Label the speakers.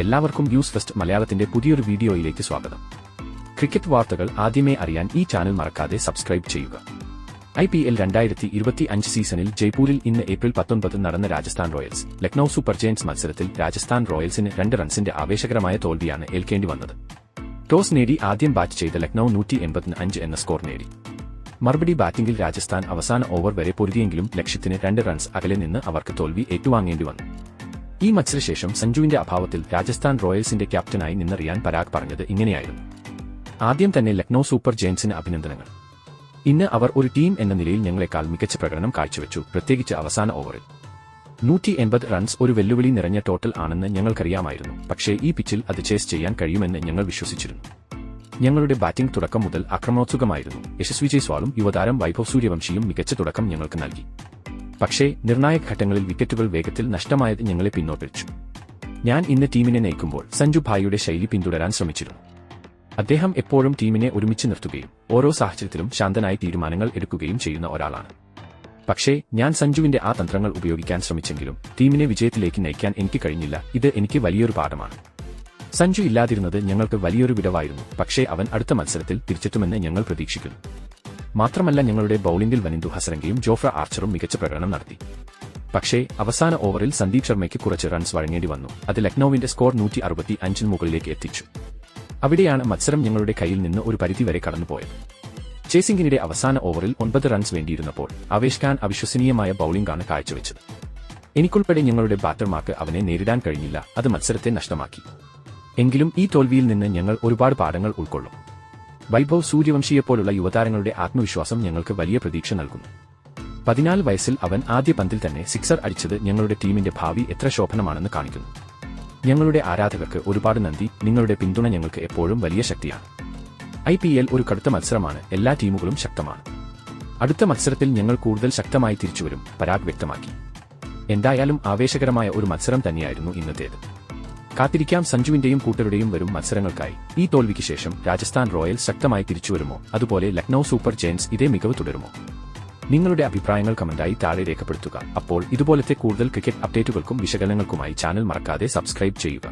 Speaker 1: എല്ലാവർക്കും news first മലയാളത്തിന്റെ പുതിയൊരു വീഡിയോയിലേക്ക് സ്വാഗതം. ക്രിക്കറ്റ് വാർത്തകൾ ആദ്യമേ അറിയാൻ ഈ ചാനൽ മറക്കാതെ സബ്സ്ക്രൈബ് ചെയ്യുക. IPL 2025 സീസണിൽ ജയ്പൂരിൽ ഇന്ന് ഏപ്രിൽ 19 നടന്ന Rajasthan Royals Lucknow super Giants മത്സരത്തിൽ രാജസ്ഥാൻ റോയൽസിന് 2 റൺസിന്റെ ആവേശകരമായ തോൽവിയാണ് ഏൽക്കേണ്ടി വന്നത്. ടോസ് നേടി ആദ്യം ബാറ്റ് ചെയ്ത ലക്നൌ 185 എന്ന സ്കോർ നേടി. മറുപടി ബാറ്റിംഗിൽ രാജസ്ഥാൻ അവസാന ഓവർ വരെ പൊരുതിയെങ്കിലും ലക്ഷ്യത്തിന് 2 റൺസ് അകലെ നിന്ന് അവർക്ക് തോൽവി ഏറ്റുവാങ്ങേണ്ടി വന്നു. ഈ മത്സരശേഷം സഞ്ജുവിന്റെ അഭാവത്തിൽ രാജസ്ഥാൻ റോയൽസിന്റെ ക്യാപ്റ്റനായി നിന്ന് റിയാൻ പരാഗ് പറഞ്ഞത് ഇങ്ങനെയായിരുന്നു: ആദ്യം തന്നെ ലക്നൌ സൂപ്പർ ജയന്റ്സിന് അഭിനന്ദനങ്ങൾ. ഇന്ന് അവർ ഒരു ടീം എന്ന നിലയിൽ ഞങ്ങളെക്കാൾ മികച്ച പ്രകടനം കാഴ്ചവെച്ചു, പ്രത്യേകിച്ച് അവസാന ഓവറിൽ. 180 റൺസ് ഒരു വെല്ലുവിളി നിറഞ്ഞ ടോട്ടൽ ആണെന്ന് ഞങ്ങൾക്കറിയാമായിരുന്നു, പക്ഷേ ഈ പിച്ചിൽ അത് ചേസ് ചെയ്യാൻ കഴിയുമെന്ന് ഞങ്ങൾ വിശ്വസിച്ചിരുന്നു. ഞങ്ങളുടെ ബാറ്റിംഗ് തുടക്കം മുതൽ ആക്രമണോത്സുകമായിരുന്നു. യശസ്വി ജയ്സ്വാളും യുവതാരം വൈഭവ് സൂര്യവംശിയും മികച്ച തുടക്കം ഞങ്ങൾക്ക് നൽകി. പക്ഷേ നിർണായക ഘട്ടങ്ങളിൽ വിക്കറ്റുകൾ വേഗത്തിൽ നഷ്ടമായത് ഞങ്ങളെ പിന്നോട്ടടിച്ചു. ഞാൻ ഇന്ന് ടീമിനെ നയിക്കുമ്പോൾ സഞ്ജു ഭായിയുടെ ശൈലി പിന്തുടരാൻ ശ്രമിച്ചിരുന്നു. അദ്ദേഹം എപ്പോഴും ടീമിനെ ഒരുമിച്ച് നിർത്തുകയും ഓരോ സാഹചര്യത്തിലും ശാന്തനായി തീരുമാനങ്ങൾ എടുക്കുകയും ചെയ്യുന്ന ഒരാളാണ്. പക്ഷേ ഞാൻ സഞ്ജുവിന്റെ ആ തന്ത്രങ്ങൾ ഉപയോഗിക്കാൻ ശ്രമിച്ചെങ്കിലും ടീമിനെ വിജയത്തിലേക്ക് നയിക്കാൻ എനിക്ക് കഴിഞ്ഞില്ല. ഇത് എനിക്ക് വലിയൊരു പാഠമാണ്. സഞ്ജു ഇല്ലാതിരുന്നത് ഞങ്ങൾക്ക് വലിയൊരു വിടവായിരുന്നു, പക്ഷേ അവൻ അടുത്ത മത്സരത്തിൽ തിരിച്ചെത്തുമെന്ന് ഞങ്ങൾ പ്രതീക്ഷിക്കുന്നു. മാത്രമല്ല, ഞങ്ങളുടെ ബൌളിംഗിൽ വനിന്ദു ഹസരംഗയും ജോഫ്ര ആർച്ചറും മികച്ച പ്രകടനം നടത്തി. പക്ഷേ അവസാന ഓവറിൽ സന്ദീപ് ശർമ്മയ്ക്ക് കുറച്ച് റൺസ് വഴങ്ങേണ്ടി വന്നു. അത് ലക്നൌവിന്റെ സ്കോർ 165 മുകളിലേക്ക് എത്തിച്ചു. അവിടെയാണ് മത്സരം ഞങ്ങളുടെ കയ്യിൽ നിന്ന് ഒരു പരിധിവരെ കടന്നുപോയത്. ചേസിംഗിനിടെ അവസാന ഓവറിൽ 9 റൺസ് വേണ്ടിയിരുന്നപ്പോൾ ആവേശ് ഖാൻ അവിശ്വസനീയമായ ബൌളിംഗാണ് കാഴ്ചവെച്ചത്. എനിക്കുൾപ്പെടെ ഞങ്ങളുടെ ബാറ്റർമാർക്ക് അവനെ നേരിടാൻ കഴിഞ്ഞില്ല. അത് മത്സരത്തെ നഷ്ടമാക്കി. എങ്കിലും ഈ തോൽവിയിൽ നിന്ന് ഞങ്ങൾ ഒരുപാട് പാഠങ്ങൾ ഉൾക്കൊള്ളും. വൈഭവ് സൂര്യവംശിയെപ്പോലുള്ള യുവതാരങ്ങളുടെ ആത്മവിശ്വാസം ഞങ്ങൾക്ക് വലിയ പ്രതീക്ഷ നൽകുന്നു. 14 വയസ്സിൽ അവൻ ആദ്യ പന്തിൽ തന്നെ സിക്സർ അടിച്ചത് ഞങ്ങളുടെ ടീമിന്റെ ഭാവി എത്ര ശോഭനമാണെന്ന് കാണിക്കുന്നു. ഞങ്ങളുടെ ആരാധകർക്ക് ഒരുപാട് നന്ദി. നിങ്ങളുടെ പിന്തുണ ഞങ്ങൾക്ക് എപ്പോഴും വലിയ ശക്തിയാണ്. IPL ഒരു കടുത്ത മത്സരമാണ്. എല്ലാ ടീമുകളും ശക്തമാണ്. അടുത്ത മത്സരത്തിൽ ഞങ്ങൾ കൂടുതൽ ശക്തമായി തിരിച്ചുവരും, പരാഗ് വ്യക്തമാക്കി. എന്തായാലും ആവേശകരമായ ഒരു മത്സരം തന്നെയായിരുന്നു ഇന്നത്തേത്. കാത്തിരിക്കാം സഞ്ജുവിന്റെയും കൂട്ടരുടെയും വരും മത്സരങ്ങൾക്കായി. ഈ തോൽവിക്ക് ശേഷം രാജസ്ഥാൻ റോയൽസ് ശക്തമായി തിരിച്ചുവരുമോ, അതുപോലെ ലക്നൌ സൂപ്പർ ജയന്റ്സ് ഇതേ മികവ് തുടരുമോ? നിങ്ങളുടെ അഭിപ്രായങ്ങൾ കമന്റായി താഴെ രേഖപ്പെടുത്തുക. അപ്പോൾ ഇതുപോലത്തെ കൂടുതൽ ക്രിക്കറ്റ് അപ്ഡേറ്റുകൾക്കും വിശകലനങ്ങൾക്കുമായി ചാനൽ മറക്കാതെ സബ്സ്ക്രൈബ് ചെയ്യുക.